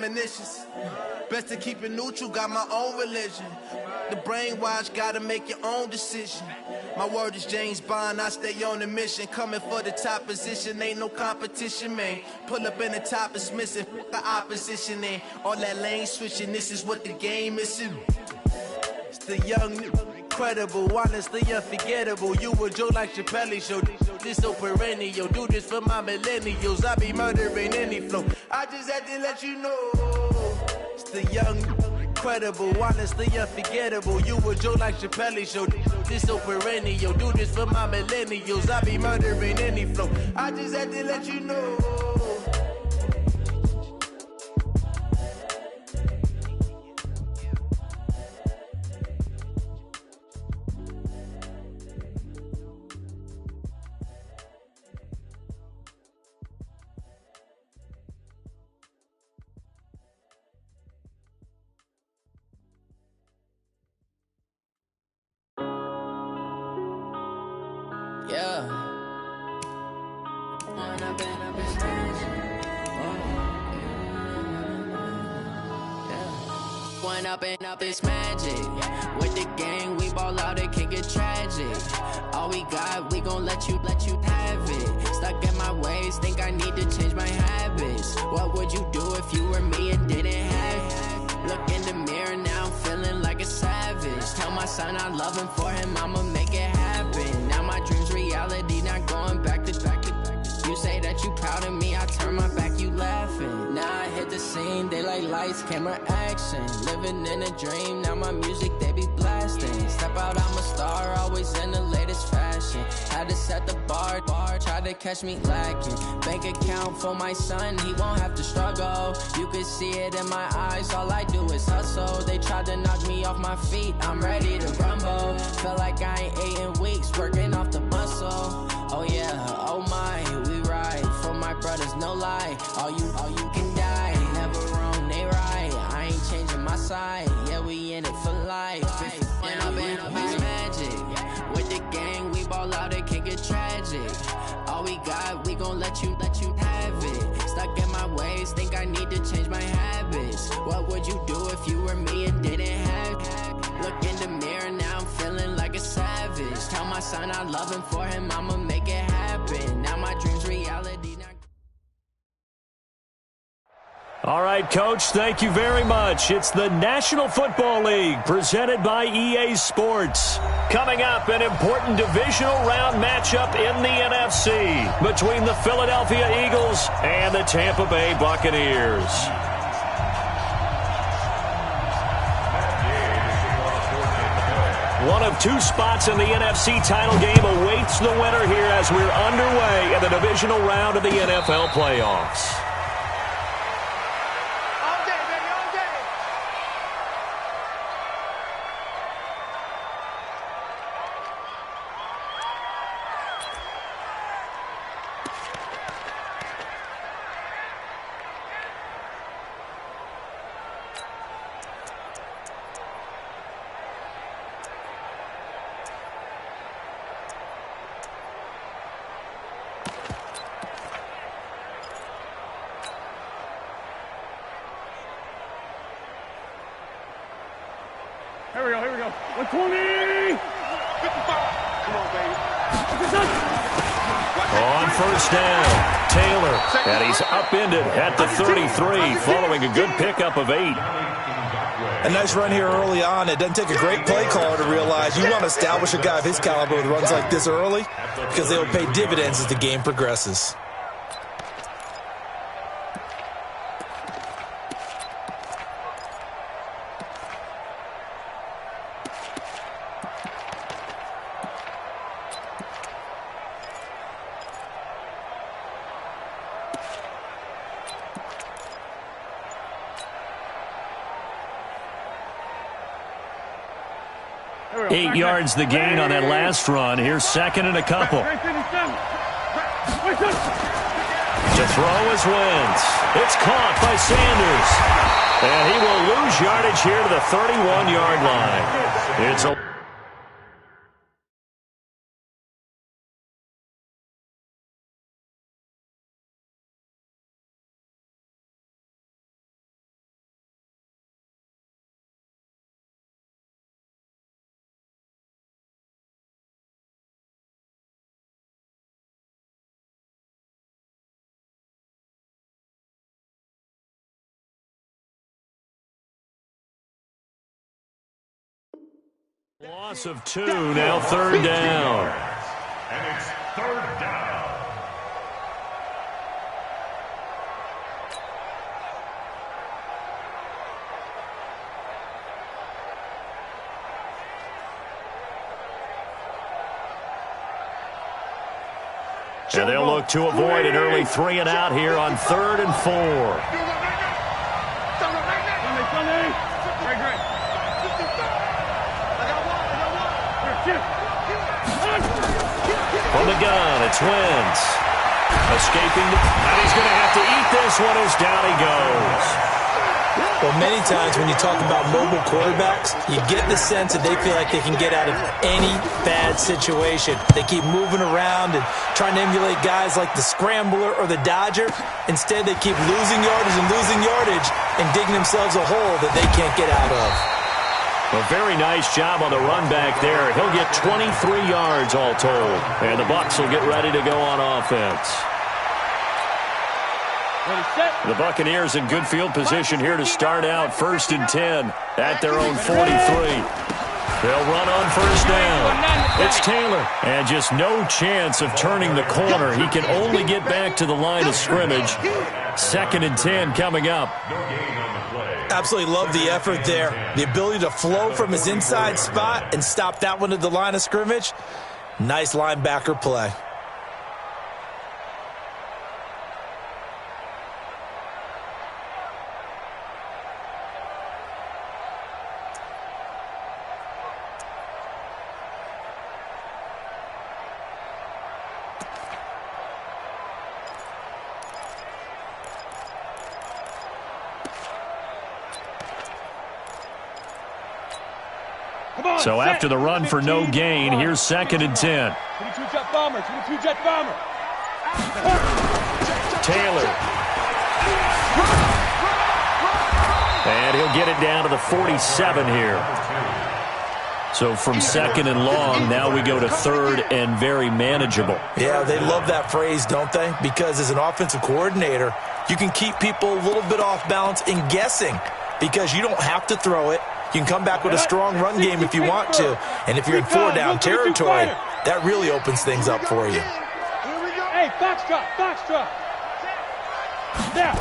premonitions. Best to keep it neutral, got my own religion. The brainwash, gotta make your own decision. My word is James Bond, I stay on a mission. Coming for the top position, ain't no competition, man. Pull up in the top is missing, fuck the opposition, and all that lane switching, this is what the game is. It's the young, incredible, honestly unforgettable. You a Joe like Chappelle show, this so perennial. Do this for my millennials, I be murdering any flow. I just had to let you know. It's the young, incredible, honestly unforgettable. You a Joe like Chappelle show, this so perennial. Do this for my millennials, I be murdering any flow. I just had to let you know. Yeah. One up and up is magic. With the gang, we ball out, it can get tragic. All we got, we gon' let you have it. Stuck in my ways, think I need to change my habits. What would you do if you were me and didn't have it? Look in the mirror, now I'm feeling like a savage. Tell my son I love him, for him I'ma make it happen. Now my dream's reality, not going back to back. You say that you proud of me, I turn my back, you laughing. Now I hit the scene, they like lights, camera, action. Living in a dream, now my music, they be blasting. Step out, I'm a star, always in the latest fashion. Had to set the bar, try to catch me lacking. Bank account for my son, he won't have to struggle. You can see it in my eyes, all I do is hustle. They tried to knock me off my feet, I'm ready to rumble. Felt like I ain't ate in weeks, working off the muscle. Oh yeah, oh my, we ride for my brothers, no lie. All you can die, never wrong, they right. I ain't changing my side, yeah, we in it for life. And up is magic. With the gang, we ball out, it can get tragic. All we got, we gon' let you have it. Stuck in my ways, think I need to change my habits. What would you do if you were me and didn't have it? Look in the mirror, now I'm feeling like a savage. Tell my son I love him, for him I'ma make it happen. Now my dream's reality. All right, Coach, thank you very much. It's the National Football League presented by EA Sports. Coming up, an important divisional round matchup in the NFC between the Philadelphia Eagles and the Tampa Bay Buccaneers. One of two spots in the NFC title game awaits the winner here as we're underway in the divisional round of the NFL playoffs. Here we go. 120! 55! Come on, baby. On first down, Taylor, and he's upended at the 33 following a good pickup of 8. A nice run here early on. It doesn't take a great play caller to realize you want to establish a guy of his caliber with runs like this early because they will pay dividends as the game progresses. Eight yards the gain on that last run. Here's second and a couple. To throw is Wentz. It's caught by Sanders. And he will lose yardage here to the 31-yard line. It's a Loss of 2, now third down. And it's third down. And they'll look to avoid an early 3 and out here on 3rd and 4. From the gun, it's Wentz. Escaping, and he's going to have to eat this one as down he goes. Well, many times when you talk about mobile quarterbacks, you get the sense that they feel like they can get out of any bad situation. They keep moving around and trying to emulate guys like the scrambler or the dodger. Instead, they keep losing yardage and digging themselves a hole that they can't get out of. A very nice job on the run back there. He'll get 23 yards all told. And the Bucs will get ready to go on offense. The Buccaneers in good field position here to start out 1st and 10 at their own 43. They'll run on 1st down. It's Taylor. And just no chance of turning the corner. He can only get back to the line of scrimmage. 2nd and 10 coming up. Absolutely love the effort there. The ability to flow from his inside spot and stop that one at the line of scrimmage. Nice linebacker play. So after the run for no gain, here's 2nd and 10. 22-jet bomber, 22-jet bomber. Taylor. And he'll get it down to the 47 here. So from 2nd and long, now we go to 3rd and very manageable. Yeah, they love that phrase, don't they? Because as an offensive coordinator, you can keep people a little bit off balance in guessing because you don't have to throw it. You can come back with a strong run game if you want to. And if you're in 4-down territory, that really opens things up for you. Hey, foxtrot, foxtrot. Yeah.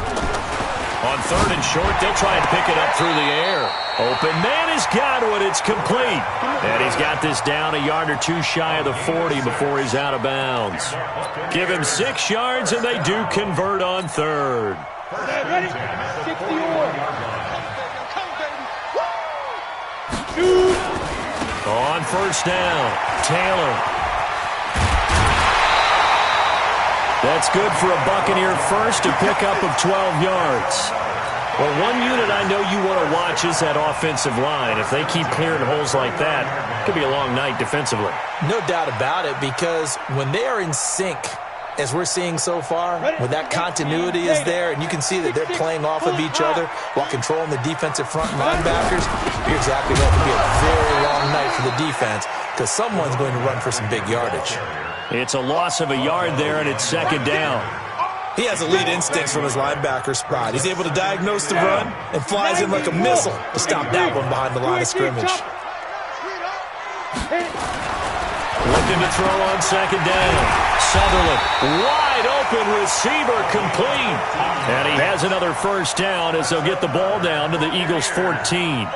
On 3rd and short, they'll try and pick it up through the air. Open man has got one. It's complete. And he's got this down a yard or two shy of the 40 before he's out of bounds. Give him 6 yards, and they do convert on 3rd. Ready? 60 On 1st down, Taylor. That's good for a Buccaneer first, a pickup of 12 yards. Well, one unit I know you want to watch is that offensive line. If they keep clearing holes like that, it could be a long night defensively. No doubt about it, because when they are in sync, as we're seeing so far, when that continuity is there and you can see that they're playing off of each other while controlling the defensive front linebackers, you're exactly right. It could be a very long night for the defense because someone's going to run for some big yardage. It's a loss of a yard there, and it's 2nd down. He has elite instincts from his linebacker spot. He's able to diagnose the run and flies in like a missile to stop that one behind the line of scrimmage. Looking to throw on 2nd down. Sutherland, wide open receiver, complete. And he has another 1st down as they'll get the ball down to the Eagles' 14.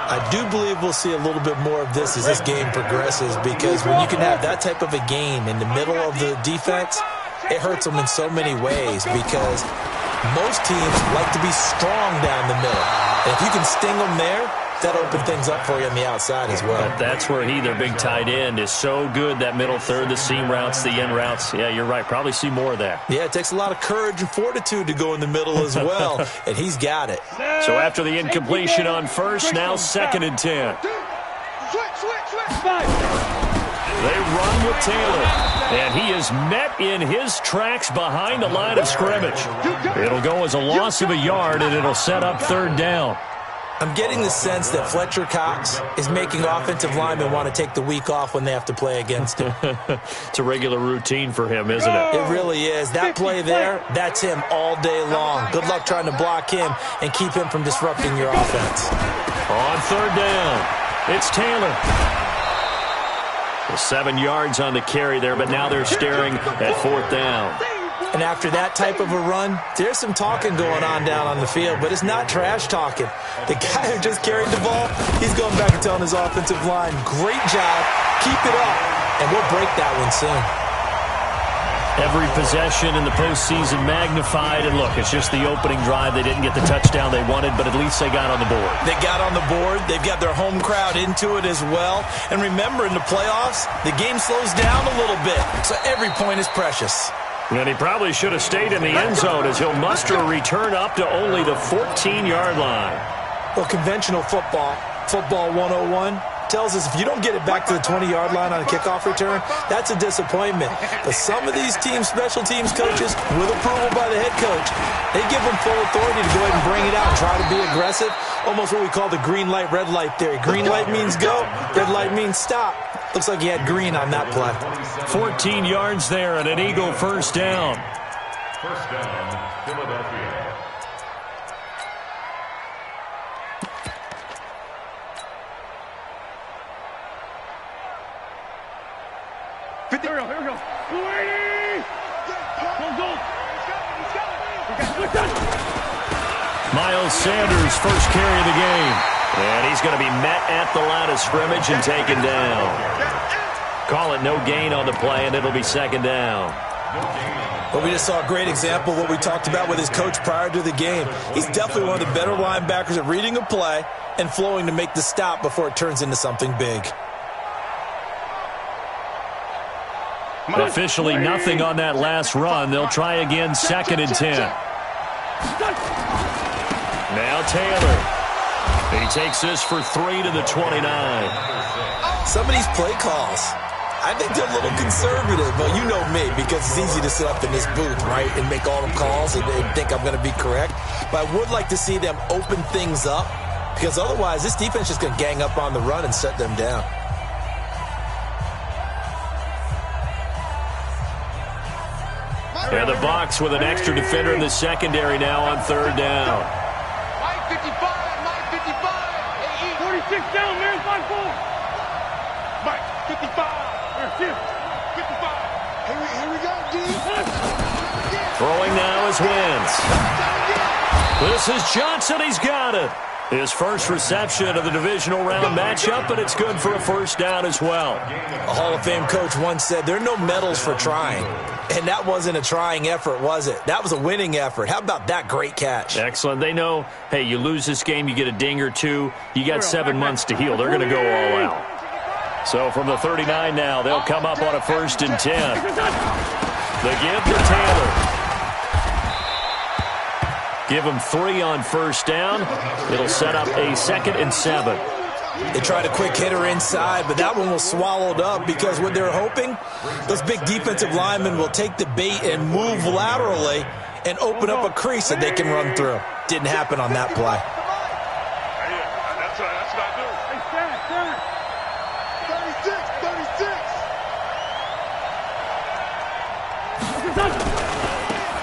I do believe we'll see a little bit more of this as this game progresses because when you can have that type of a game in the middle of the defense, it hurts them in so many ways because most teams like to be strong down the middle. And if you can sting them there, that opens things up for you on the outside as well. But that's where their big tight end, is so good, that middle third, the seam routes, the end routes. Yeah, you're right. Probably see more of that. Yeah, it takes a lot of courage and fortitude to go in the middle as well, and he's got it. So after the incompletion on 1st, now 2nd and 10. They run with Taylor, and he is met in his tracks behind the line of scrimmage. It'll go as a loss of a yard, and it'll set up 3rd down. I'm getting the sense that Fletcher Cox is making offensive linemen want to take the week off when they have to play against him. It's a regular routine for him, isn't it? It really is. That play there, that's him all day long. Good luck trying to block him and keep him from disrupting your offense. On 3rd down, it's Taylor. Well, 7 yards on the carry there, but now they're staring at 4th down. And after that type of a run, there's some talking going on down on the field, but it's not trash talking. The guy who just carried the ball, he's going back and telling his offensive line, great job, keep it up, and we'll break that one soon. Every possession in the postseason magnified, and look, it's just the opening drive. They didn't get the touchdown they wanted, but at least they got on the board. They got on the board. They've got their home crowd into it as well. And remember, in the playoffs, the game slows down a little bit, so every point is precious. And he probably should have stayed in the end zone as he'll muster a return up to only the 14-yard line. Well, conventional football 101, tells us if you don't get it back to the 20-yard line on a kickoff return, that's a disappointment. But some of these teams, special teams coaches, with approval by the head coach, they give them full authority to go ahead and bring it out and try to be aggressive, almost what we call the green light, red light theory. Green light means go, red light means stop. Looks like he had green on that play. 14 yards there and an Eagle first down. First down, Philadelphia. Here we go. 280! Go. Miles Sanders, first carry of the game. And he's going to be met at the line of scrimmage and taken down. Call it no gain on the play, and it'll be second down. Well, we just saw a great example of what we talked about with his coach prior to the game. He's definitely one of the better linebackers at reading a play and flowing to make the stop before it turns into something big. Officially nothing on that last run. They'll try again, 2nd and 10. Now Taylor. He takes this for 3 to the 29. Some of these play calls, I think they're a little conservative. But you know me, because it's easy to sit up in this booth, right, and make all the calls and think I'm going to be correct. But I would like to see them open things up, because otherwise this defense is going to gang up on the run and shut them down. And the box with an extra defender in the secondary now on 3rd down. Mike 55, Mike 55. 46 down, man, 5-4. Mike 55. There's 55. Here we go, D. Throwing now is Wentz. This is Johnson. He's got it. His first reception of the divisional round matchup, and it's good for a first down as well. A Hall of Fame coach once said, there are no medals for trying. And that wasn't a trying effort, was it? That was a winning effort. How about that great catch? Excellent. They know, hey, you lose this game, you get a ding or two. You got 7 months to heal. They're going to go all out. So from the 39 now, they'll come up on a 1st and 10. The give to Taylor. Give him 3 on first down. It'll set up a 2nd and 7. They tried a quick hitter inside, but that one was swallowed up because what they're hoping, those big defensive linemen will take the bait and move laterally and open up a crease that they can run through. Didn't happen on that play. That's what I do. Hey, stand. 36.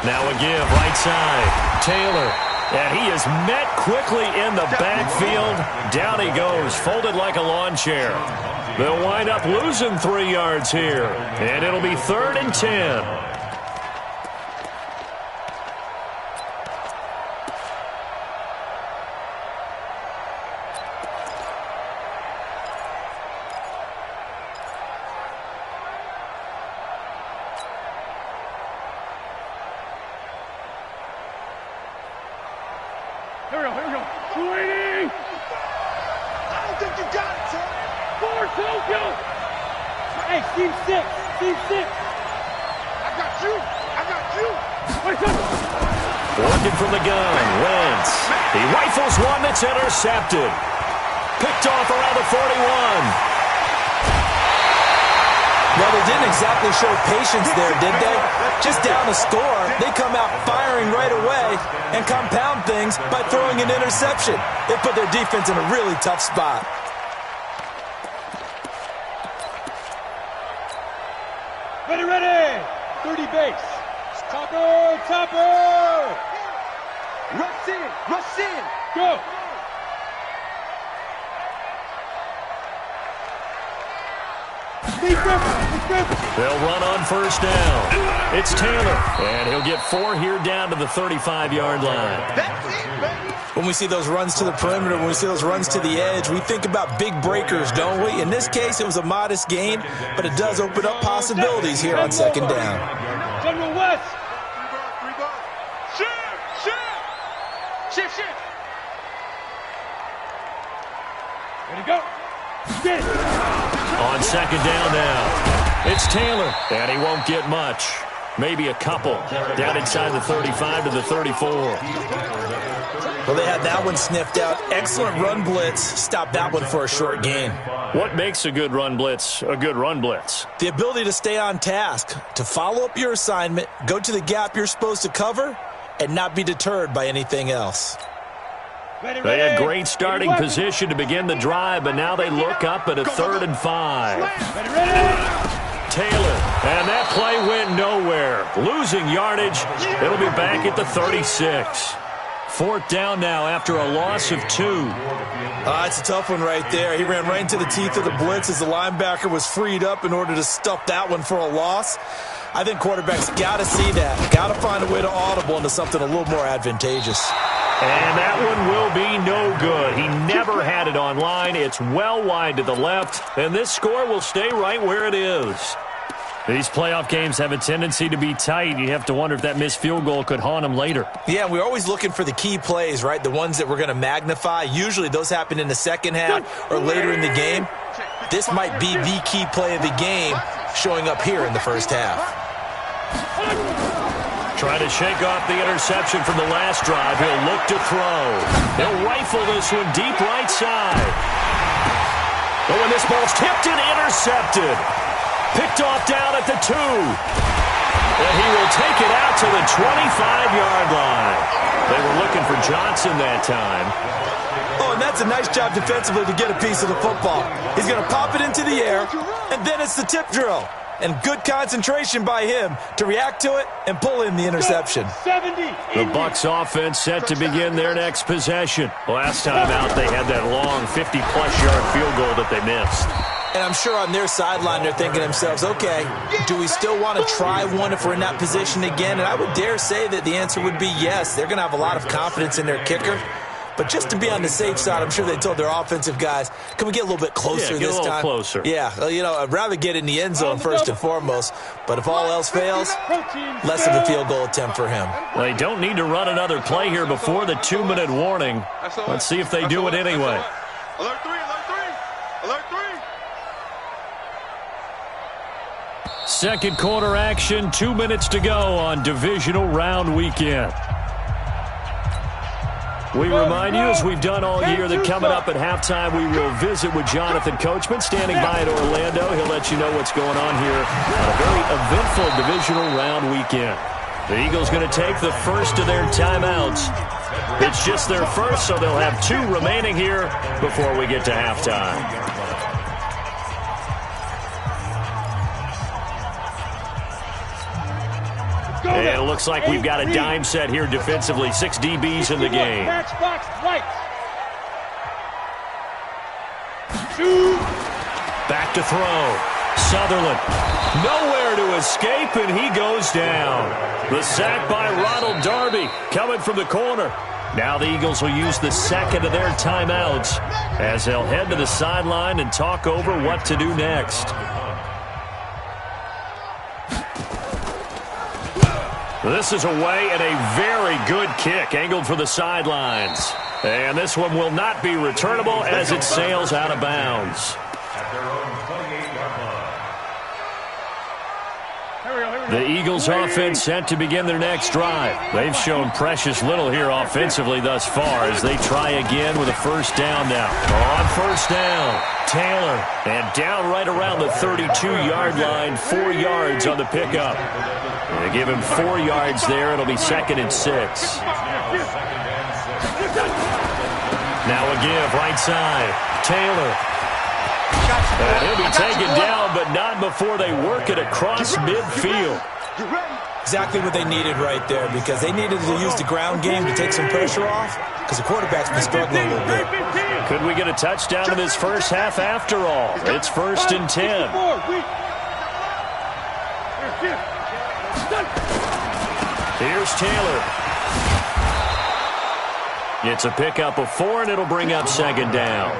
Now a give, right side. Taylor. And he is met quickly in the backfield. Down he goes, folded like a lawn chair. They'll wind up losing 3 yards here. And it'll be 3rd and 10. Here we go. 280. I don't think you got it, son. 4, go. Hey, team 6. I got you. Wait a second. Working from the gun, Wentz. He rifles one that's intercepted. Picked off around the 41. Well, they didn't exactly show patience there, did they? Just down a score, they come out firing right away and compound things by throwing an interception. They put their defense in a really tough spot. Ready. 30 base. Topper. Rush in. Go. They'll run on first down. It's Taylor, and he'll get 4 here down to the 35-yard line. That's it, baby. When we see those runs to the perimeter, when we see those runs to the edge, we think about big breakers, don't we? In this case, it was a modest gain, but it does open up possibilities here on second down. General West. Shift. Ready to go. On second down now, it's Taylor, and he won't get much. Maybe a couple. Down inside the 35 to the 34. Well, they had that one sniffed out. Excellent run blitz. Stopped that one for a short gain. What makes a good run blitz a good run blitz? The ability to stay on task, to follow up your assignment, go to the gap you're supposed to cover, and not be deterred by anything else. They had great starting position to begin the drive, but now they look up at a 3rd and 5. Taylor, and that play went nowhere. Losing yardage, it'll be back at the 36. 4th down now after a loss of 2. It's a tough one right there. He ran right into the teeth of the blitz as the linebacker was freed up in order to stuff that one for a loss. I think quarterbacks got to see that. Got to find a way to audible into something a little more advantageous. And that one will be no good. He never had it on line. It's well wide to the left, and this score will stay right where it is. These playoff games have a tendency to be tight. You have to wonder if that missed field goal could haunt them later. Yeah, we're always looking for the key plays, right? The ones that we're going to magnify. Usually those happen in the second half or later in the game. This might be the key play of the game showing up here in the first half. Trying to shake off the interception from the last drive. He'll look to throw. He'll rifle this one deep right side. Oh, and this ball's tipped and intercepted. Picked off down at the 2. And he will take it out to the 25-yard line. They were looking for Johnson that time. Oh, and that's a nice job defensively to get a piece of the football. He's going to pop it into the air, and then it's the tip drill. And good concentration by him to react to it and pull in the interception. The Bucs offense set to begin their next possession. Last time out, they had that long 50-plus-yard field goal that they missed. And I'm sure on their sideline they're thinking to themselves, okay, do we still want to try one if we're in that position again? And I would dare say that the answer would be yes. They're going to have a lot of confidence in their kicker. But just to be on the safe side, I'm sure they told their offensive guys, can we get a little bit closer this time? Closer. Yeah, well, you know, I'd rather get in the end zone first and foremost. But if all else fails, less of a field goal attempt for him. They don't need to run another play here before the 2-minute warning. Let's see if they do it anyway. Alert 3, alert 3, alert 3. Second quarter action, 2 minutes to go on divisional round weekend. We remind you, as we've done all year, that coming up at halftime, we will visit with Jonathan Coachman standing by in Orlando. He'll let you know what's going on here on a very eventful divisional round weekend. The Eagles going to take the first of their timeouts. It's just their first, so they'll have 2 remaining here before we get to halftime. And it looks like we've got a dime set here defensively. 6 DBs in the game. Back to throw. Sutherland. Nowhere to escape, and he goes down. The sack by Ronald Darby coming from the corner. Now the Eagles will use the second of their timeouts as they'll head to the sideline and talk over what to do next. This is away and a very good kick angled for the sidelines. And this one will not be returnable as it sails out of bounds. The Eagles offense set to begin their next drive. They've shown precious little here offensively thus far as they try again with a first down now. On first down, Taylor, and down right around the 32-yard line, 4 yards on the pickup. They give him 4 yards there. It'll be 2nd and 6. Now a give right side. Taylor. And he'll be taken down, but not before they work it across midfield. Exactly what they needed right there, because they needed to use the ground game to take some pressure off, because the quarterback's been struggling a little bit. Could we get a touchdown in this first half after all? It's 1st and 10. Here's Taylor. It's a pickup of 4, and it'll bring up 2nd down.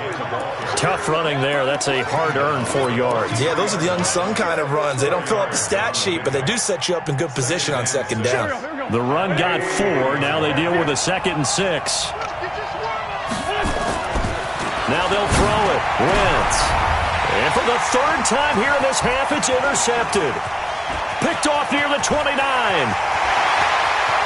Tough running there. That's a hard-earned 4 yards. Yeah, those are the unsung kind of runs. They don't fill up the stat sheet, but they do set you up in good position on 2nd down. The run got 4. Now they deal with a 2nd and 6. Now they'll throw it. Wentz. And for the 3rd time here in this half, it's intercepted. Picked off near the 29.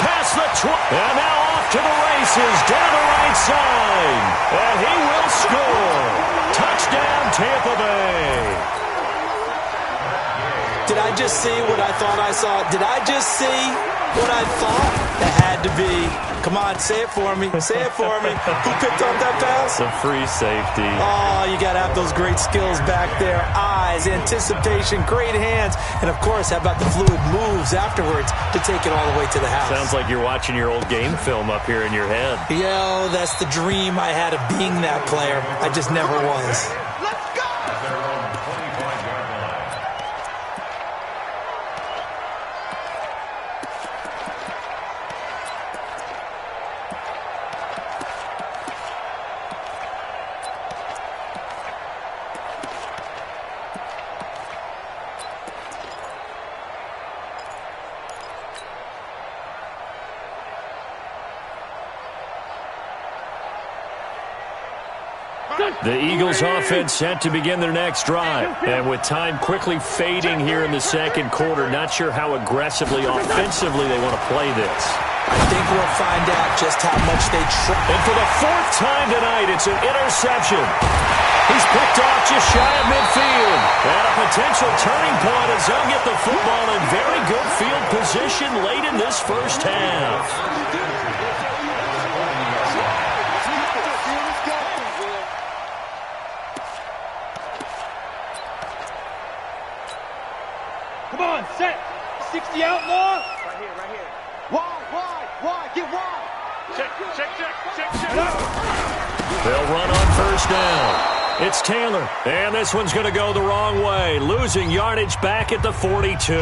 Past the 20. And now off to the races. Down the right side. And he will score. Touchdown, Tampa Bay. Did I just see what I thought I saw? Did I just see what I thought? It had to be. Come on, say it for me. Say it for me. Who picked up that pass? The free safety. Oh, you got to have those great skills back there. Eyes, anticipation, great hands. And, of course, how about the fluid moves afterwards to take it all the way to the house? Sounds like you're watching your old game film up here in your head. Yo, that's the dream I had of being that player. I just never was. The Eagles offense set to begin their next drive. And with time quickly fading here in the 2nd quarter, not sure how aggressively, offensively they want to play this. I think we'll find out just how much they try. And for the 4th time tonight, it's an interception. He's picked off just shy of midfield. And a potential turning point as they'll get the football in very good field position late in this first half. Come on, set. 60 out more. Right here. Wide. Get wide. Check. They'll run on 1st down. It's Taylor. And this one's going to go the wrong way. Losing yardage back at the 42.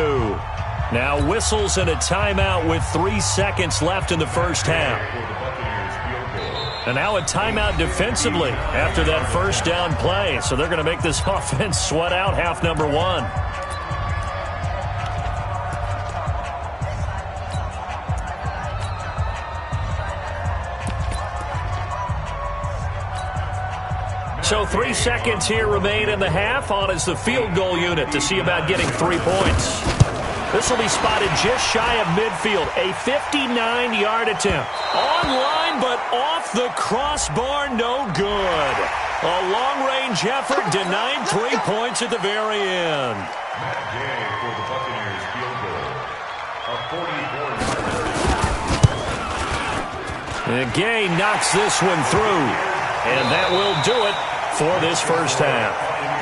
Now whistles and a timeout with 3 seconds left in the first half. And now a timeout defensively after that 1st down play. So they're going to make this offense sweat out half number 1. So 3 seconds here remain in the half. On is the field goal unit to see about getting 3 points. This will be spotted just shy of midfield. A 59-yard attempt. Online, but off the crossbar, no good. A long-range effort denied 3 points at the very end. Matt Gay for the Buccaneers field goal. A 44-yard. And Gay knocks this one through. And that will do it for this first half.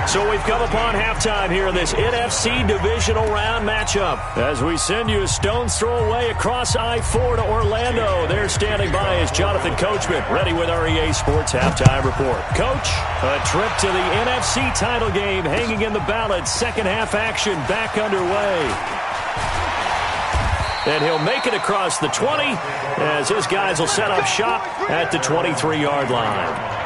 So we've come upon halftime here in this NFC divisional round matchup. As we send you a stone's throw away across I-4 to Orlando. There standing by is Jonathan Coachman, ready with our EA Sports Halftime Report. Coach, a trip to the NFC title game hanging in the balance. Second half action back underway. And he'll make it across the 20 as his guys will set up shop at the 23-yard line.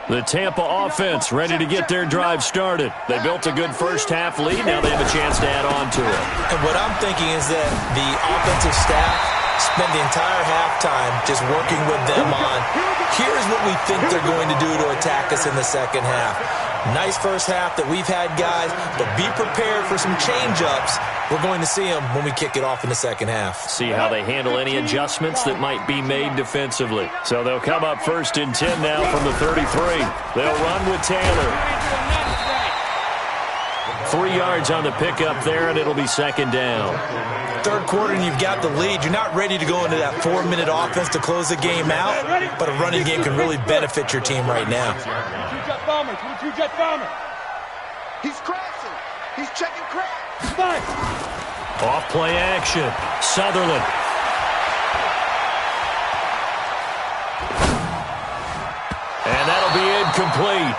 The Tampa offense ready to get their drive started. They built a good first half lead. Now they have a chance to add on to it. And what I'm thinking is that the offensive staff spent the entire halftime just working with them on, here's what we think they're going to do to attack us in the second half. Nice first half that we've had, guys, but be prepared for some change-ups. We're going to see them when we kick it off in the second half. See how they handle any adjustments that might be made defensively. So they'll come up 1st and 10 now from the 33. They'll run with Taylor. 3 yards on the pickup there, and it'll be second down. Third quarter and you've got the lead. You're not ready to go into that 4-minute offense to close the game out, but a running game can really benefit your team right now. Two-jet bomber, two-jet bomber. He's crashing. He's checking crash. Five. Off play action. Sutherland. And that'll be incomplete.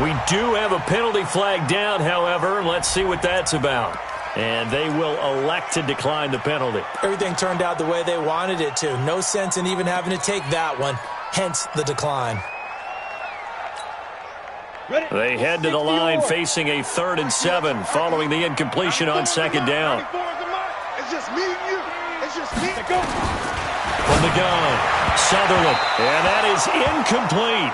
We do have a penalty flag down, however. Let's see what that's about. And they will elect to decline the penalty. Everything turned out the way they wanted it to. No sense in even having to take that one, hence the decline. They head to the line facing a 3rd and 7 following the incompletion on second down. It's just me and you. It's just me. From the gun, Sutherland, and that is incomplete.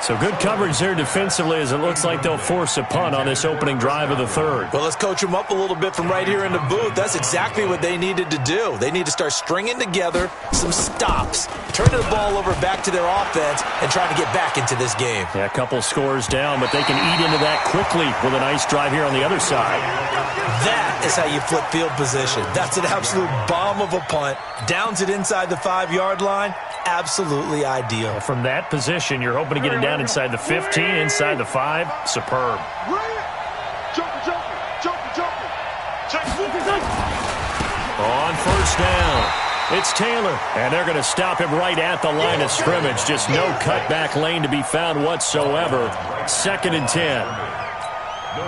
So good coverage there defensively as it looks like they'll force a punt on this opening drive of the 3rd. Well, let's coach them up a little bit from right here in the booth. That's exactly what they needed to do. They need to start stringing together some stops, turning the ball over back to their offense, and trying to get back into this game. Yeah, a couple scores down, but they can eat into that quickly with a nice drive here on the other side. That is how you flip field position. That's an absolute bomb of a punt. Downs it inside the 5-yard line. Absolutely ideal. From that position, you're hoping to get it down inside the 15, inside the 5. Superb. On first down, it's Taylor. And they're going to stop him right at the line of scrimmage. Just no cutback lane to be found whatsoever. 2nd and 10.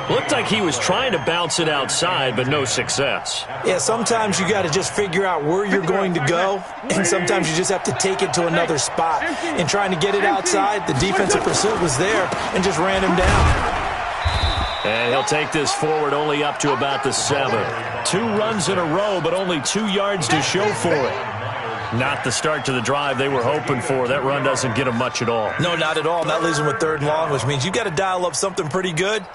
Looked like he was trying to bounce it outside, but no success. Yeah, sometimes you got to just figure out where you're going to go, and sometimes you just have to take it to another spot. In trying to get it outside, the defensive pursuit was there and just ran him down. And he'll take this forward only up to about the 7. 2 runs in a row, but only 2 yards to show for it. Not the start to the drive they were hoping for. That run doesn't get them much at all. No, not at all. And that leaves them with 3rd and long, which means you've got to dial up something pretty good.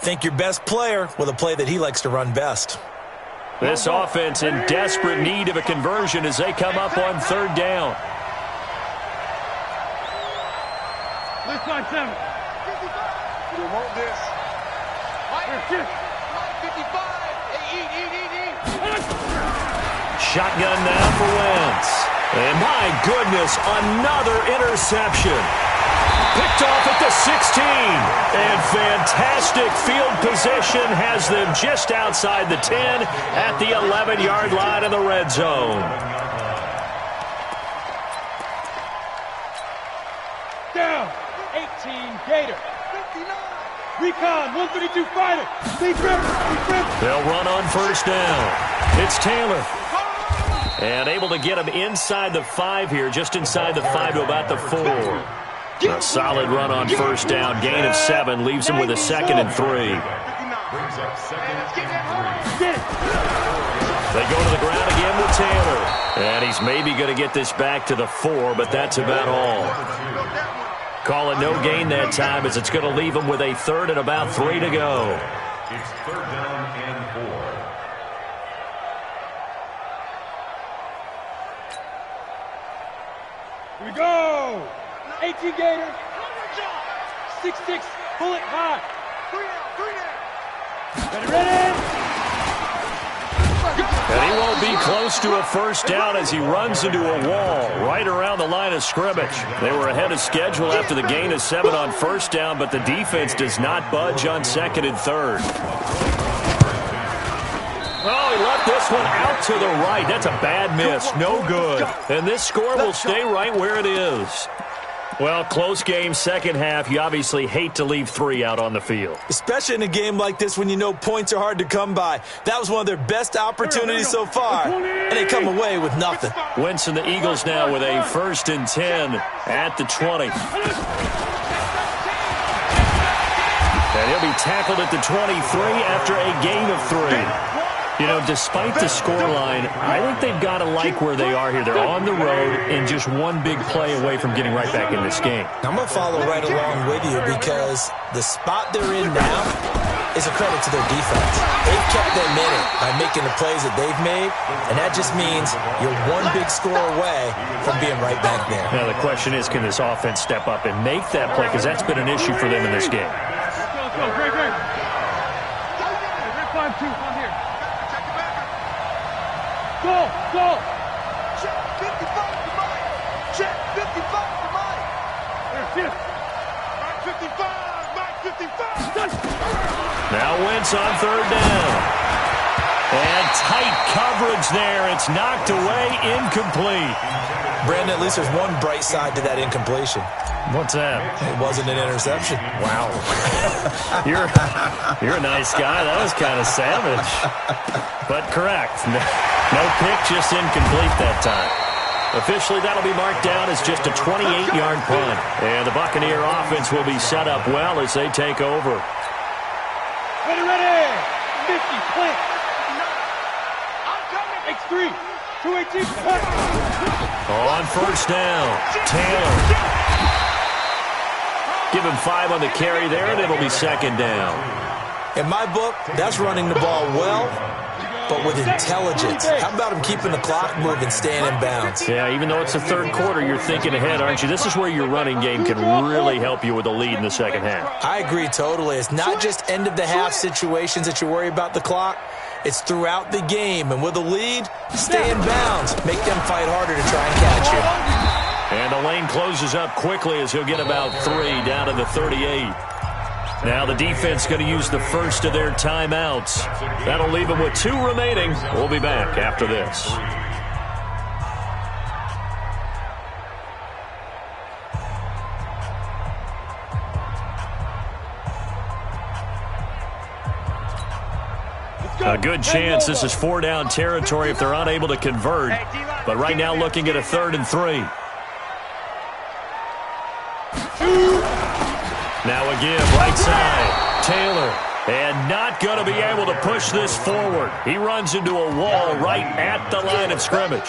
Think your best player with a play that he likes to run best. This offense in desperate need of a conversion as they come up on 3rd down. Left side 7. You want this? 55. Eat. Shotgun now for Wentz. And my goodness, another interception. Picked off at the 16. And fantastic field position has them just outside the 10 at the 11-yard line in the red zone. Down. 18 Gator. 59. Recon. 132 fighter. They'll run on first down. It's Taylor. And able to get him inside the 5 here, just inside the 5 to about the 4. A solid run on first down. Gain of 7 leaves him with a 2nd and 3. They go to the ground again with Taylor. And he's maybe going to get this back to the 4, but that's about all. Call it no gain that time as it's going to leave him with a 3rd and about 3 to go. It's 3rd down and 4. Here we go. 18 Gator. 6-6. Pull it high. 3 down. Ready. And he won't be close to a first down as he runs into a wall right around the line of scrimmage. They were ahead of schedule after the gain of 7 on first down, but the defense does not budge on 2nd and 3rd. Oh, he left this one out to the right. That's a bad miss. No good. And this score will stay right where it is. Well, close game, second half. You obviously hate to leave 3 out on the field. Especially in a game like this when you know points are hard to come by. That was one of their best opportunities so far, and they come away with nothing. Wentz and the Eagles now with a 1st and 10 at the 20. And he'll be tackled at the 23 after a gain of 3. You know, despite the scoreline, I think they've got to like where they are here. They're on the road and just one big play away from getting right back in this game. I'm going to follow right along with you because the spot they're in now is a credit to their defense. They've kept them in it by making the plays that they've made, and that just means you're one big score away from being right back there. Now, the question is, can this offense step up and make that play? Because that's been an issue for them in this game. 5-2, on here. Check the back. Go. Check 55 to Mike. Check 55 to Mike. There's this. Mike 55. Now Wentz on third down. And tight coverage there. It's knocked away, incomplete. Brandon, at least there's one bright side to that incompletion. What's that? It wasn't an interception. Wow. You're a nice guy. That was kind of savage. But correct. No pick, just incomplete that time. Officially, that'll be marked down as just a 28-yard punt. And the Buccaneer offense will be set up well as they take over. Ready. 50, plant. I'm coming. X3. 218. On first down, Taylor. Give him 5 on the carry there, and it'll be second down. In my book, that's running the ball well, but with intelligence. How about him keeping the clock moving, staying in bounds? Yeah, even though it's the third quarter, you're thinking ahead, aren't you? This is where your running game can really help you with a lead in the second half. I agree totally. It's not just end-of-the-half situations that you worry about the clock. It's throughout the game. And with a lead, stay in bounds. Make them fight harder to try and catch you. And the lane closes up quickly as he'll get about 3 down to the 38. Now the defense going to use the first of their timeouts. That'll leave them with 2 remaining. We'll be back after this. A good chance this is 4-down territory if they're unable to convert. But right now looking at a 3rd and 3. Now again, right side, Taylor. And not going to be able to push this forward. He runs into a wall right at the line of scrimmage.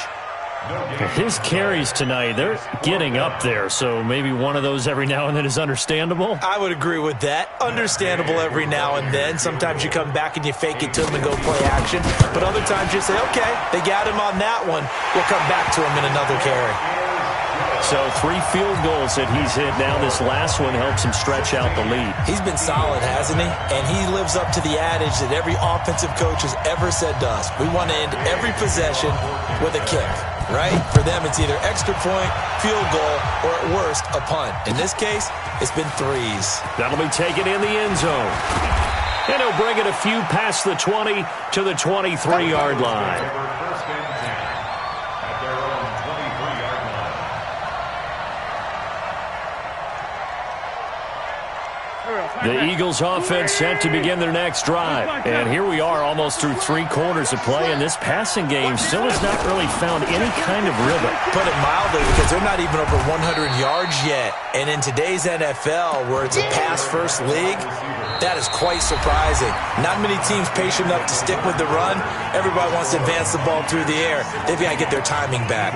His carries tonight, they're getting up there, so maybe one of those every now and then is understandable. I would agree with that. Understandable every now and then. Sometimes you come back and you fake it to him and go play action. But other times you say, okay, they got him on that one. We'll come back to him in another carry. So 3 field goals that he's hit now. This last one helps him stretch out the lead. He's been solid, hasn't he? And he lives up to the adage that every offensive coach has ever said to us. We want to end every possession with a kick, right? For them, it's either extra point, field goal, or at worst, a punt. In this case, it's been 3s. That'll be taken in the end zone. And he'll bring it a few past the 20 to the 23-yard line. The Eagles offense set to begin their next drive. And here we are almost through 3 quarters of play, and this passing game still has not really found any kind of rhythm. Put it mildly, because they're not even over 100 yards yet. And in today's NFL, where it's a pass-first league, that is quite surprising. Not many teams patient enough to stick with the run. Everybody wants to advance the ball through the air. They've got to get their timing back.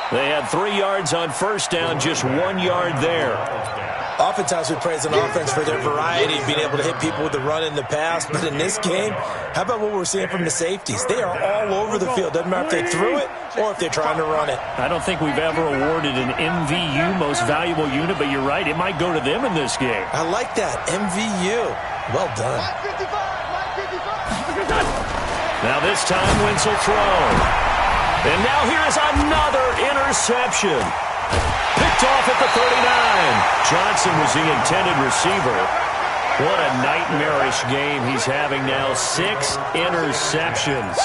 They had 3 yards on first down, just 1 yard there. Oftentimes we praise an offense for their variety, being able to hit people with the run and the pass. But in this game, how about what we're seeing from the safeties? They are all over the field. Doesn't matter if they threw it or if they're trying to run it. I don't think we've ever awarded an MVU, most valuable unit, but you're right, it might go to them in this game. I like that, MVU. Well done. Now this time, Wentz will throw. And now here is another interception. Picked off at the 39. Johnson was the intended receiver. What a nightmarish game he's having now. 6 interceptions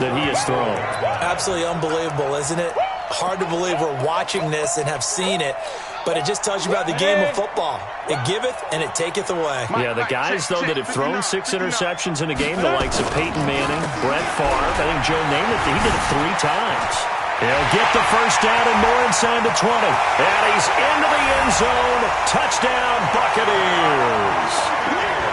that he has thrown. Absolutely unbelievable, isn't it? Hard to believe we're watching this and have seen it, but it just tells you about the game of football. It giveth and it taketh away. Yeah, the guys, though, that have thrown 6 interceptions in a game, the likes of Peyton Manning, Brett Favre, I think Joe Namath, he did it 3 times. He'll get the first down and more inside the 20. And he's into the end zone. Touchdown, Buccaneers.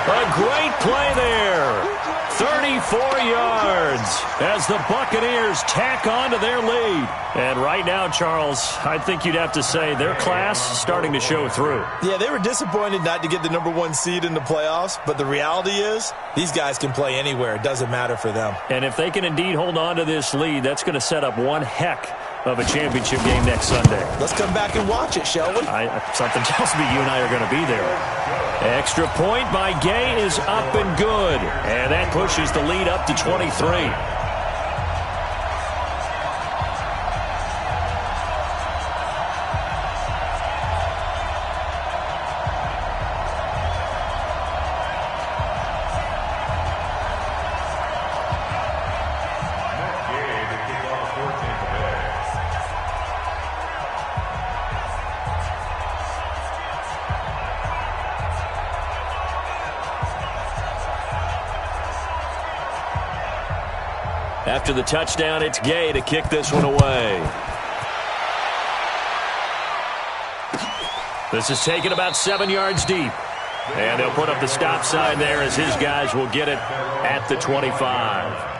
A great play there. 34 yards as the Buccaneers tack on to their lead. And right now, Charles, I think you'd have to say their class starting to show through. Yeah, they were disappointed not to get the #1 seed in the playoffs, but the reality is these guys can play anywhere. It doesn't matter for them. And if they can indeed hold on to this lead, that's going to set up one heck of a championship game next Sunday. Let's come back and watch it, shall we? Something tells me you and I are going to be there. Extra point by Gay is up and good. And that pushes the lead up to 23. After the touchdown, it's Gay to kick this one away. This is taken about 7 yards deep. And they'll put up the stop sign there as his guys will get it at the 25.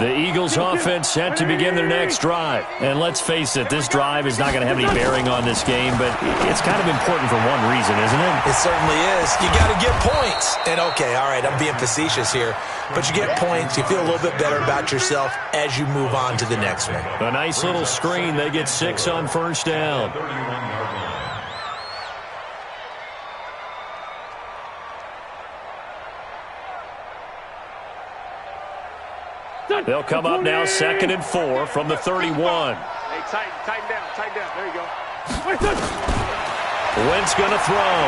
The Eagles offense set to begin their next drive. And let's face it, this drive is not going to have any bearing on this game, but it's kind of important for one reason, isn't it? It certainly is. You got to get points. And okay, all right, I'm being facetious here, but you get points, you feel a little bit better about yourself as you move on to the next one. A nice little screen. They get 6 on first down. They'll come up now 2nd and 4 from the 31. Hey, tighten down. There you go. Wentz going to throw.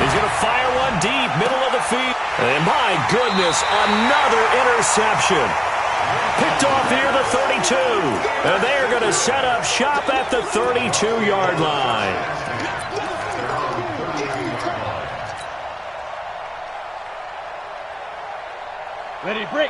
He's going to fire one deep, middle of the field. And my goodness, another interception. Picked off here the 32. And they are going to set up shop at the 32-yard line.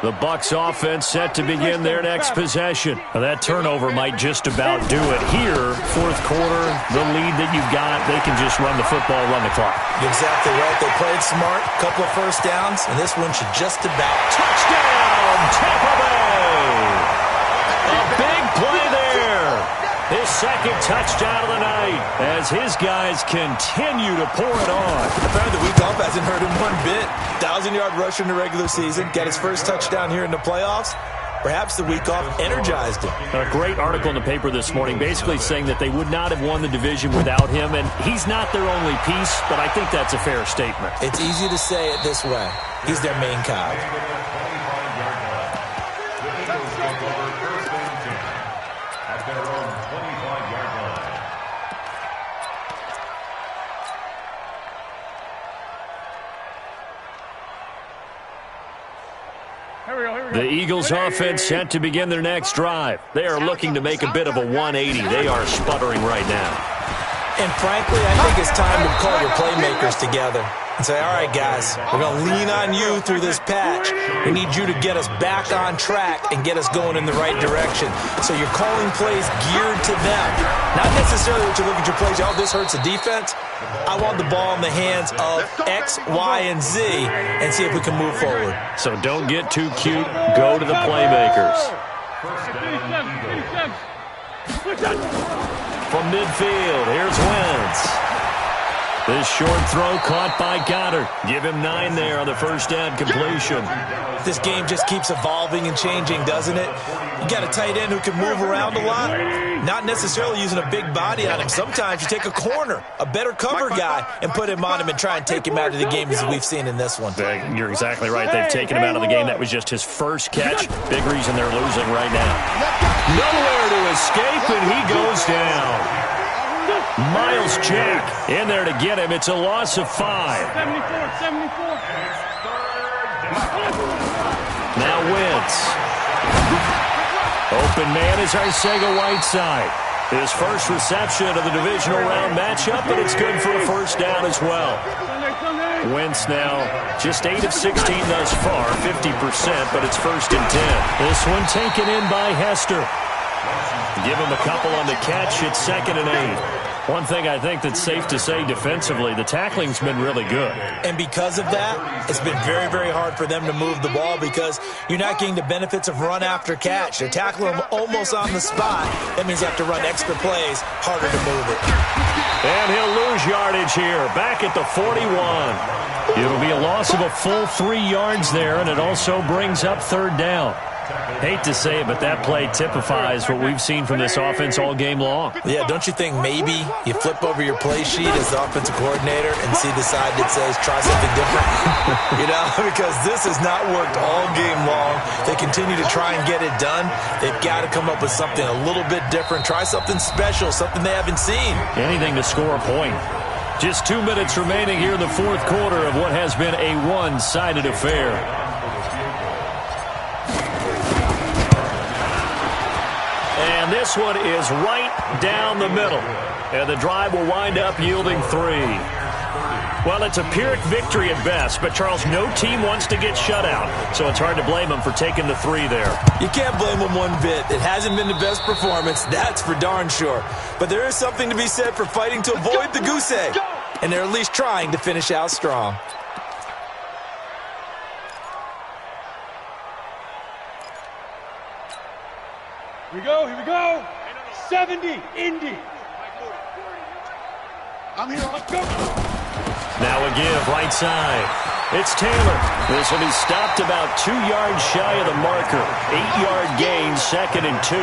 The Bucs offense set to begin their next possession. Now that turnover might just about do it here. Fourth quarter, the lead that you've got, they can just run the football, run the clock. You're exactly right. They played smart, couple of first downs, and this one should just about. Touchdown, Tampa Bay! A big play there. His second touchdown of the night as his guys continue to pour it on. Apparently the week off hasn't hurt him one bit. 1,000-yard rusher in the regular season. Got his first touchdown here in the playoffs. Perhaps the week off energized him. A great article in the paper this morning basically saying that they would not have won the division without him, and he's not their only piece, but I think that's a fair statement. It's easy to say it this way. He's their main cog. The Eagles offense set to begin their next drive. They are looking to make a bit of a 180. They are sputtering right now. And frankly, I think it's time to call your playmakers together and say, all right, guys, we're going to lean on you through this patch. We need you to get us back on track and get us going in the right direction. So you're calling plays geared to them. Not necessarily that you look at your plays, oh, this hurts the defense. I want the ball in the hands of X, Y, and Z and see if we can move forward. So don't get too cute. Go to the playmakers. From midfield, here's Wentz. This short throw caught by Goddard. Give him 9 there on the first down completion. This game just keeps evolving and changing, doesn't it? You got a tight end who can move around a lot, not necessarily using a big body on him. Sometimes you take a corner, a better cover guy, and put him on him and try and take him out of the game as we've seen in this one. You're exactly right. They've taken him out of the game. That was just his first catch. Big reason they're losing right now. Nowhere to escape, and he goes down. Miles Jack in there to get him. It's a loss of 5. 74. Now Wentz. Open man is Arcega Whiteside. His first reception of the divisional round matchup, but it's good for a first down as well. Wentz now just 8 of 16 thus far, 50%, but it's 1st and 10. This one taken in by Hester. Give him a couple on the catch. It's 2nd and 8. One thing I think that's safe to say defensively, the tackling's been really good. And because of that, it's been very, very hard for them to move the ball because you're not getting the benefits of run after catch. They're tackling them almost on the spot. That means you have to run extra plays, harder to move it. And he'll lose yardage here, back at the 41. It'll be a loss of a full 3 yards there, and it also brings up 3rd down. Hate to say it, but that play typifies what we've seen from this offense all game long. Yeah, don't you think maybe you flip over your play sheet as the offensive coordinator and see the side that says try something different? You know, because this has not worked all game long. They continue to try and get it done. They've got to come up with something a little bit different. Try something special, something they haven't seen. Anything to score a point. Just 2 minutes remaining here in the 4th quarter of what has been a one-sided affair. And this one is right down the middle. And the drive will wind up yielding 3. Well, it's a Pyrrhic victory at best, but, Charles, no team wants to get shut out, so it's hard to blame them for taking the 3 there. You can't blame them one bit. It hasn't been the best performance, that's for darn sure. But there is something to be said for fighting to avoid the goose egg, and they're at least trying to finish out strong. Here we go. 70, Indy. I'm here, let's go. Now a give, right side. It's Taylor. This will be stopped about 2 yards shy of the marker. 8-yard gain, 2nd and 2.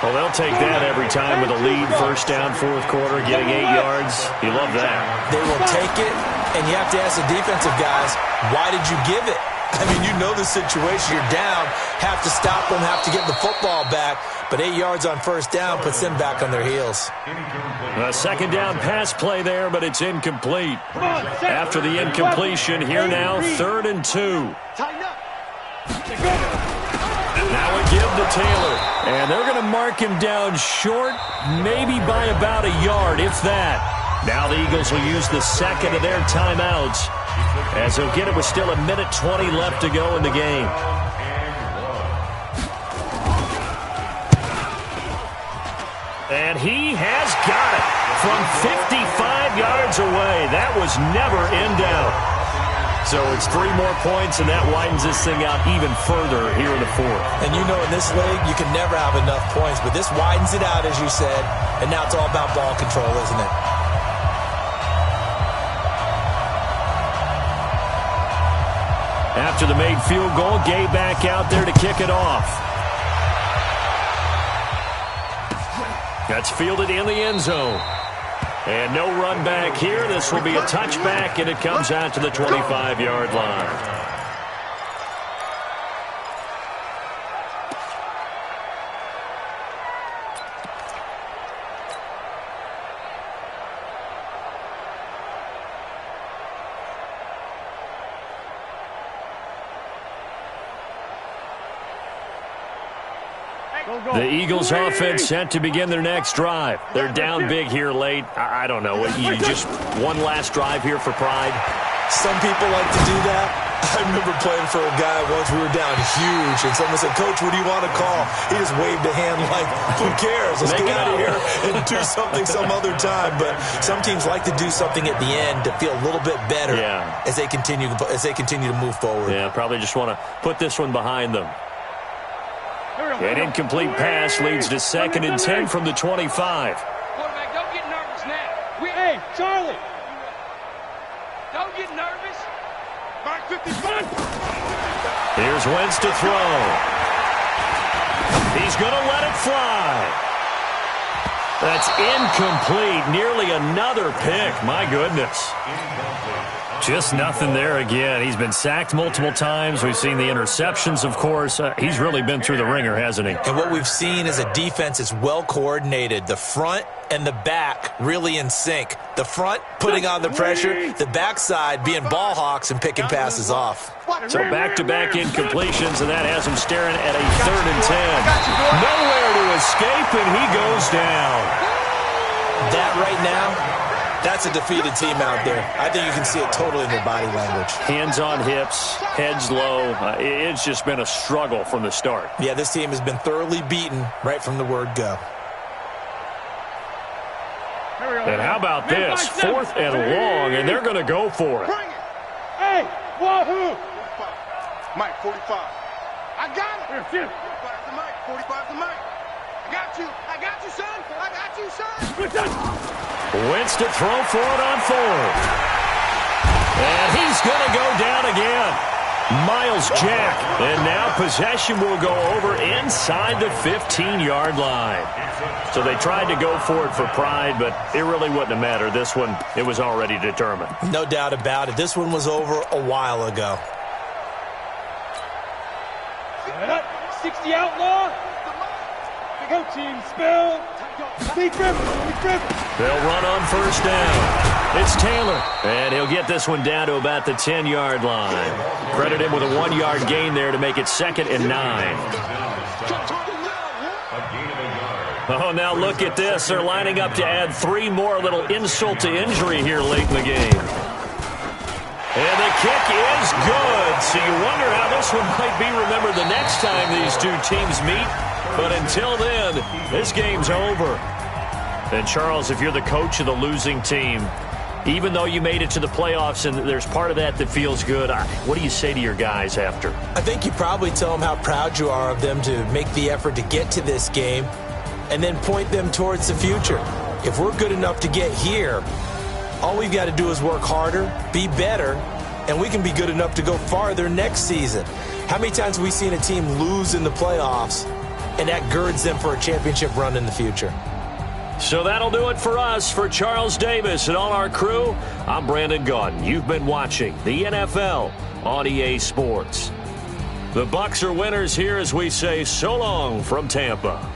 Well, they'll take that every time with a lead. First down, 4th quarter, getting 8 yards. You love that. They will take it, and you have to ask the defensive guys, why did you give it? I mean, you know the situation. You're down, have to stop them, have to get the football back. But 8 yards on first down puts them back on their heels. A 2nd down pass play there, but it's incomplete. After the incompletion, here now, 3rd and 2. Now a give to Taylor. And they're going to mark him down short, maybe by about a yard, if that. Now the Eagles will use the 2nd of their timeouts, as he'll get it with still 1:20 left to go in the game. And he has got it from 55 yards away. That was never in doubt. So it's 3 more points, and that widens this thing out even further here in the 4th. And you know in this league, you can never have enough points, but this widens it out, as you said, and now it's all about ball control, isn't it? After the made field goal, Gay back out there to kick it off. That's fielded in the end zone. And no run back here. This will be a touchback, and it comes out to the 25-yard line. The Eagles offense set to begin their next drive. They're down big here late. I don't know. You just one last drive here for pride? Some people like to do that. I remember playing for a guy once. We were down huge, and someone said, "Coach, what do you want to call?" He just waved a hand like, who cares? Let's get out of here and do something some other time. But some teams like to do something at the end to feel a little bit better as they continue to move forward. Yeah, probably just want to put this one behind them. An incomplete pass leads to 2nd and 10 from the 25. Quarterback, don't get nervous now. Hey, Charlie. Don't get nervous. Mark 55. Here's Wentz to throw. He's going to let it fly. That's incomplete. Nearly another pick. My goodness. Just nothing there again. He's been sacked multiple times. We've seen the interceptions, of course. He's really been through the ringer, hasn't he? And what we've seen is a defense that's well coordinated. The front and the back really in sync. The front putting on the pressure, the backside being ball hawks and picking passes off. So back-to-back incompletions, and that has him staring at a 3rd and 10. Nowhere to escape, and he goes down. That right now, that's a defeated team out there. I think you can see it totally in their body language. Hands on hips, heads low. It's just been a struggle from the start. Yeah, this team has been thoroughly beaten right from the word go. And how about this? 4th and long, and they're going to go for it. Bring it. Hey, wahoo. Mike, 45. I got it. 45's the Mike. 45's the Mike. I got you. I got you, son. I got you, son. Wentz to throw for it on 4th. And he's going to go down again. Miles Jack. And now possession will go over inside the 15-yard line. So they tried to go for it for pride, but it really wouldn't have mattered. This one, it was already determined. No doubt about it. This one was over a while ago. 60 outlaw. Go team, spell. Be driven. They'll run on 1st down. It's Taylor, and he'll get this one down to about the 10-yard line. Credit him with a 1-yard gain there to make it 2nd and 9. Oh, now look at this. They're lining up to add 3 more, a little insult to injury here late in the game. And the kick is good. So you wonder how this one might be remembered the next time these two teams meet. But until then, this game's over. And Charles, if you're the coach of the losing team, even though you made it to the playoffs and there's part of that feels good, what do you say to your guys after? I think you probably tell them how proud you are of them to make the effort to get to this game and then point them towards the future. If we're good enough to get here, all we've got to do is work harder, be better, and we can be good enough to go farther next season. How many times have we seen a team lose in the playoffs, and that girds them for a championship run in the future? So that'll do it for us. For Charles Davis and all our crew, I'm Brandon Gaudin. You've been watching the NFL on EA Sports. The Bucs are winners here as we say so long from Tampa.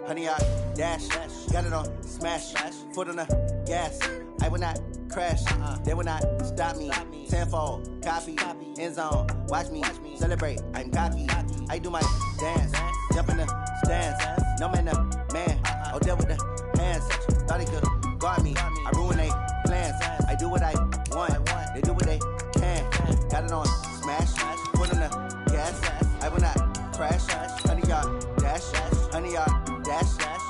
100-yard dash. Got it on smash. Foot on the gas. I will not crash. They will not stop me. Tenfold, copy, end zone. Watch me celebrate. I'm cocky. I do my dance. Jump in the stands. No man, man. Oh, deal with the hands. Thought he could guard me. I ruin they plans. I do what I want. They do what they can. Got it on smash. Foot on the gas. I will not crash. 100-yard dash. 100-yard dash.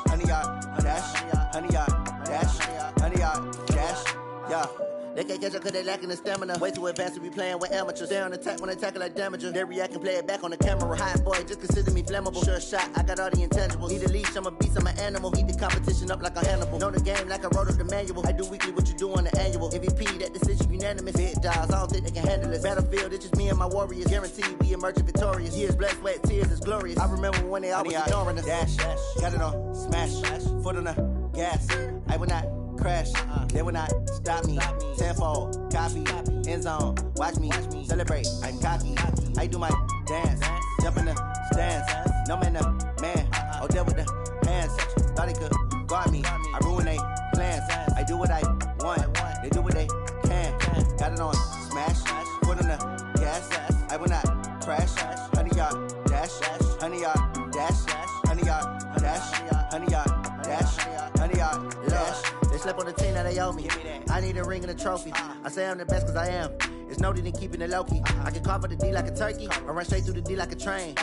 100-yard dash. 100-yard dash. 100-yard dash. Yeah. They can't catch up cause they lacking the stamina. Way too advanced to be playing with amateurs. Stay on attack when they tackle like damager. They react and play it back on the camera. Hot boy, just consider me flammable. Sure shot, I got all the intangibles. Need a leash, I'm a beast, I'm an animal. Heat the competition up like a Hannibal. Know the game like I wrote up the manual. I do weekly what you do on the annual. MVP, that decision unanimous. Big dials, I don't think they can handle it. Battlefield, it's just me and my warriors. Guaranteed we emerging victorious. Years, blood, sweat, tears, it's glorious. I remember when they always ignoring us. Dash, got it on smash. Foot on the gas. I will not crash. They will not stop me. Tenfold, copy, end zone. Watch me celebrate. I'm cocky. I do my dance. Jump in the stands. No man, man. Oh, deal with the hands. Thought he could guard me. I ruin they plans. I do what I want. They do what they can. Got it on smash. Foot on the gas. I will not crash. 100-yard dash. 100-yard dash. 100-yard dash. 100-yard dash. 100-yard dash. They slept on the team that they owe me. I need a ring and a trophy. I say I'm the best cause I am. It's noted in keeping it low-key. I can carve up the D like a turkey, or run straight through the D like a train.